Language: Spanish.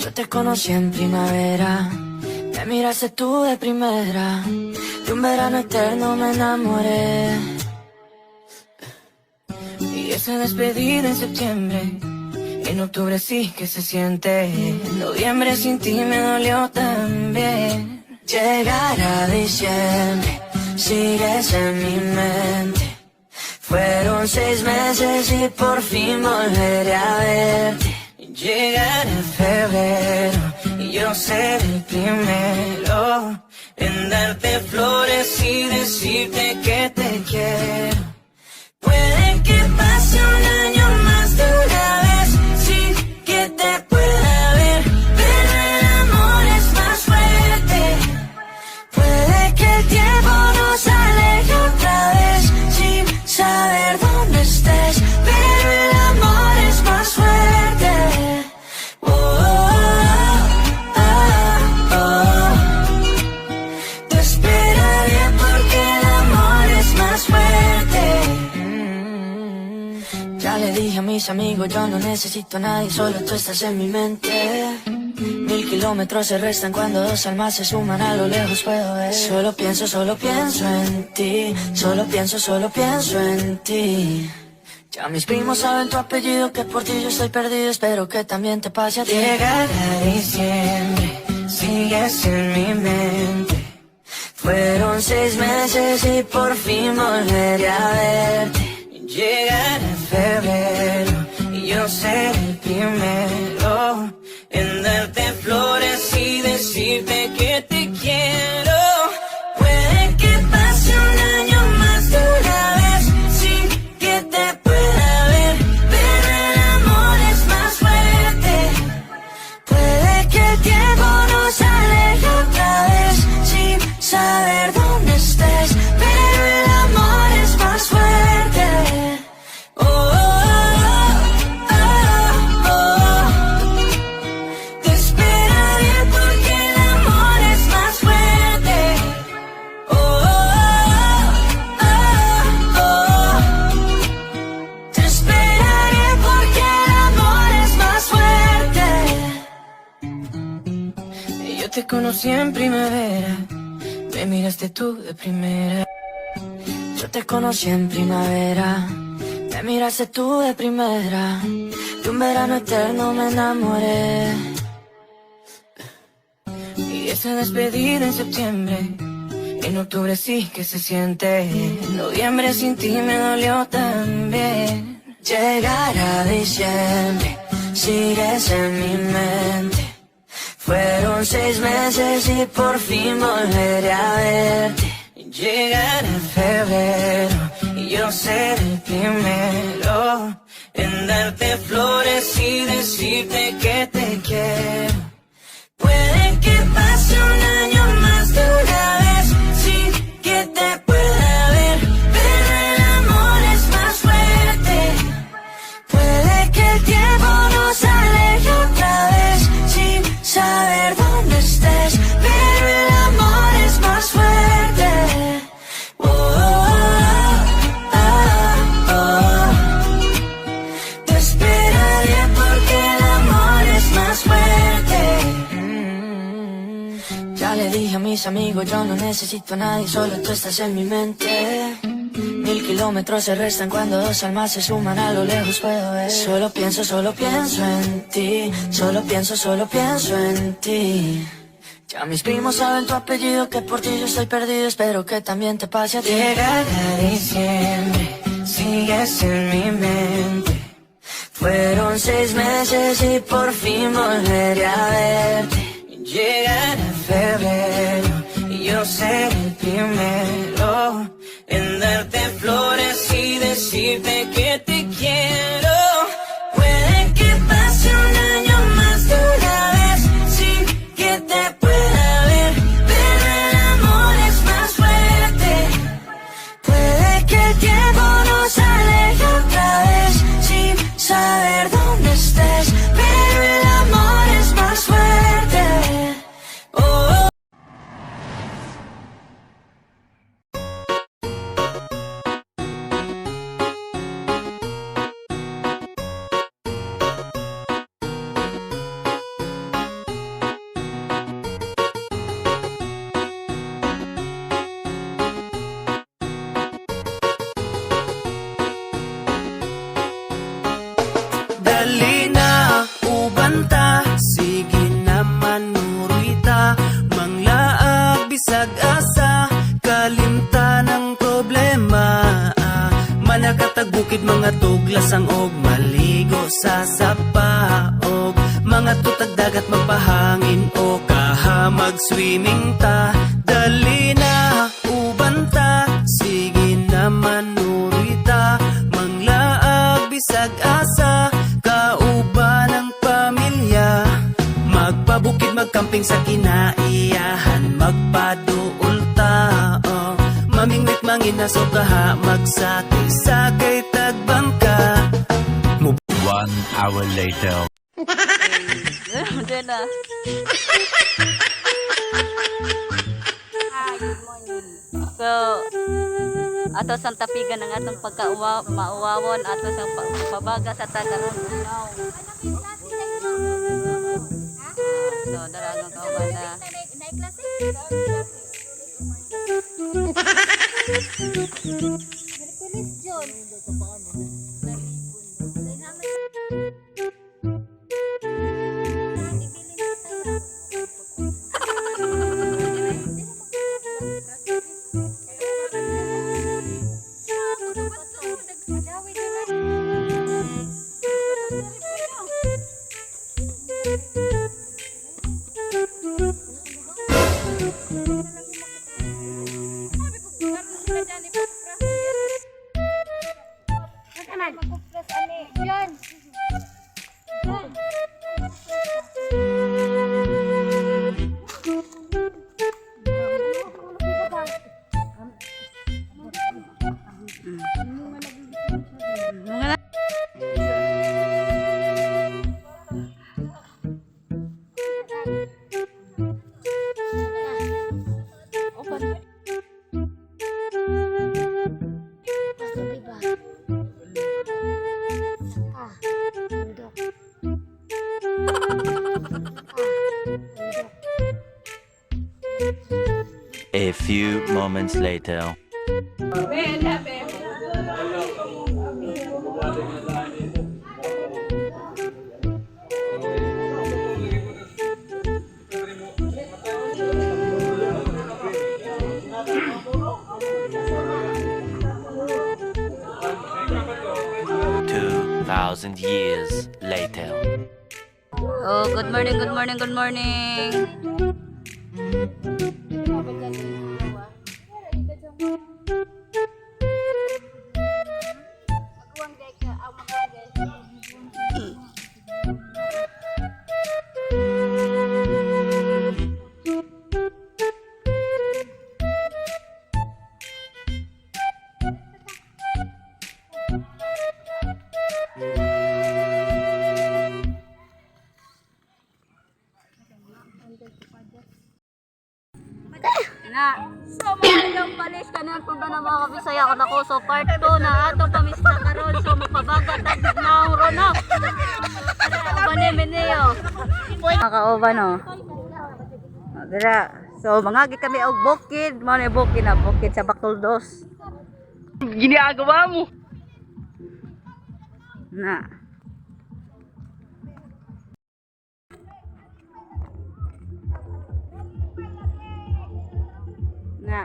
Yo te conocí en primavera, me miraste tú de primera, de un verano eterno me enamoré. Y esa despedida en septiembre, en octubre sí que se siente, en noviembre sin ti me dolió también. Llegará diciembre, sigues en mi mente. Fueron 6 meses y por fin volveré a verte. Llegará febrero y yo seré el primero en darte flores y decirte que te quiero. Puede que pase un año más de una vez sin que te pueda ver, pero el amor es más fuerte. Puede que el tiempo nos aleje otra vez sin saber dónde estés, pero el amor es más fuerte. Oh, oh, oh, oh. Te esperaré porque el amor es más fuerte. Ya le dije a mis amigos, yo no necesito a nadie, solo tú estás en mi mente. 1000 kilómetros se restan cuando 2 almas se suman, a lo lejos puedo ver. Solo pienso en ti, solo pienso en ti. Ya mis primos saben tu apellido, que por ti yo estoy perdido, espero que también te pase a ti. Llegará diciembre, sigues en mi mente. Fueron 6 meses y por fin volveré a verte. Llegará febrero y yo seré el primero en darte flores y decirte que te quiero. Puede que pase un año más de una vez sin que te pueda ver, pero el amor es más fuerte. Puede que el tiempo nos aleje otra vez sin saber dónde estés, pero el amor es más fuerte. Oh, oh, oh, oh. Te esperaré porque el amor es más fuerte. Oh, oh, oh, oh. Te esperaré porque el amor es más fuerte. Y yo te conocí en primavera, me miraste tú de primera. Yo te conocí en primavera, me miraste tú de primera, de un verano eterno me enamoré. Y esa despedida en septiembre, en octubre sí que se siente, en noviembre sin ti me dolió también. Llegará diciembre, sigues en mi mente. Fueron 6 meses y por fin volveré a verte. Llegará febrero y yo seré el primero en darte flores y decirte que te quiero. Puede que pase un año más de una vez sin que te pueda ver, pero el amor es más fuerte. Puede que el tiempo nos aleje otra vez sin saber dónde estés, pero el amor es más fuerte. Oh, oh, oh, oh. Te esperaré porque el amor es más fuerte. Ya le dije a mis amigos, yo no necesito a nadie, solo tú estás en mi mente. 1000 kilómetros se restan cuando 2 almas se suman, a lo lejos puedo ver. Solo pienso en ti, solo pienso en ti. Ya mis primos saben tu apellido, que por ti yo estoy perdido, espero que también te pase a ti. Llegará diciembre, sigues en mi mente. Fueron 6 meses y por fin volveré a verte. Llegará febrero y yo seré el primero en darte flores y decirte que te quiero. Puede que pase un año más de una vez sin que te pueda ver, pero el amor es más fuerte. Puede que el tiempo nos aleje otra vez sin saber dónde estés, pero el amor es más fuerte. Oh, oh. bukid mga tuglasang og maligo sa sapa og mga tutag dagat magpahangin o kaha mag-swimming ta. Dali na uban ta, sige naman urita, manglaag bisag asa kauban ang pamilya. Magpabukid magkamping sa kinaiyahan, magpaduol ta, oh. Mamingwit manginaso kaha, magsakay-sakay tagbangka. 1 hour later. Diyan na. So, ato sang tapigan ng atong mauwawon, ato sang pabaga sa Tagaron. So, daragang kauban na. A few moments later. Thousand years later. Oh, good morning, good morning, good morning. Na. So mga ilang palis ka na po ba na mga kabisaya ko na ko. So part 2 na atong pamista karon. So magpabagat at nauro na. Panemin niyo. Makauban no. Dira. So mangagi kami og bukid. Mo na bukid na bukid sa Bacoldos. Giniagawa mo. Na. Na,